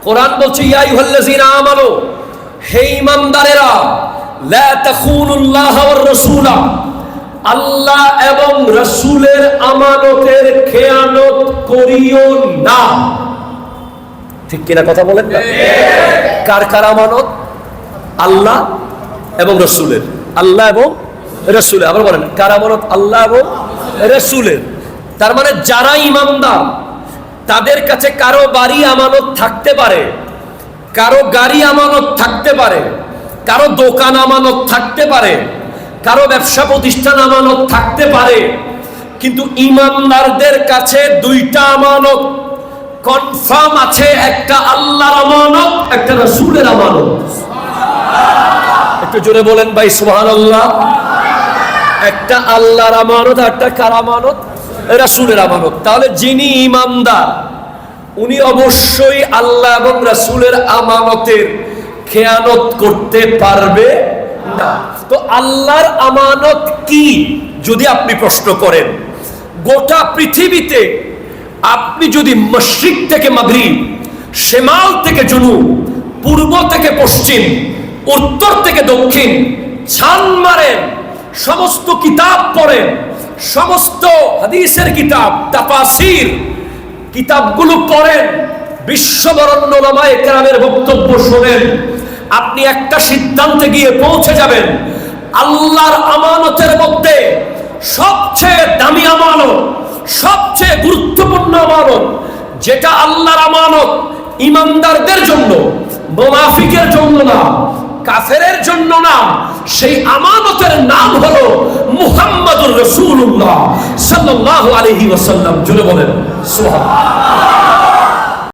কোরআন বলছে ইয়া আইয়ুহাল্লাযীনা আমানু, হে ঈমানদারেরা, লা তাখুনুল্লাহ ওয়ার রাসূলা, আল্লাহ এবং রাসূলের আমানতের খেয়ানত করিও না। ঠিক কিনা কথা বলেন না? কার কার আমানত? আল্লাহ এবং রাসূলের। আল্লাহ এবং রাসূলের। আবার বলেন কার আমানত? আল্লাহ এবং রাসূলের। তার মানে যারা ঈমানদার তাদের কাছে কারো বাড়ি আমানত থাকতে পারে, কারো গাড়ি আমানত থাকতে পারে, কারো দোকান আমানত থাকতে পারে, কারো ব্যবসা প্রতিষ্ঠান আমানত থাকতে পারে, কিন্তু ঈমানদারদের কাছে দুইটা আমানত কনফার্ম আছে, একটা আল্লাহর আমানত, একটা রাসূলের আমানত। একটু জোরে বলেন ভাই সুবহানাল্লাহ। একটা আল্লাহর আমানত, একটা কার আমানত? রাসূলের আমানত। তাহলে যিনি ঈমানদার উনি অবশ্যই আল্লাহ এবং রাসূলের আমানতের খেয়ানত করতে পারবে না। তো আল্লাহর আমানত কি যদি আপনি প্রশ্ন করেন, গোটা পৃথিবীতে আপনি যদি মশরিক থেকে মাগরিব, শিমাল থেকে জুনুব, পূর্ব থেকে পশ্চিম, উত্তর থেকে দক্ষিণ ছান মারেন, সমস্ত কিতাব পড়েন, সমস্ত হাদিসের কিতাব, তাফসীর কিতাবগুলো পড়েন, বিশ্ববরেণ্য উলামায়ে কেরামের বক্তব্য শুনেন, আপনি একটা সিদ্ধান্তে গিয়ে পৌঁছে যাবেন, আল্লাহর আমানতের মধ্যে সবচেয়ে দামি আমানত, সবচেয়ে গুরুত্বপূর্ণ আমানত, যেটা আল্লাহর আমানত ঈমানদারদের জন্য, মুনাফিকের জন্য না, কাফেরের জন্য না, সেই আমানতের নাম হলো মুহাম্মাদুর রাসূলুল্লাহ সাল্লাল্লাহু আলাইহি ওয়াসাল্লাম। জোরে বলেন সুবহানাল্লাহ।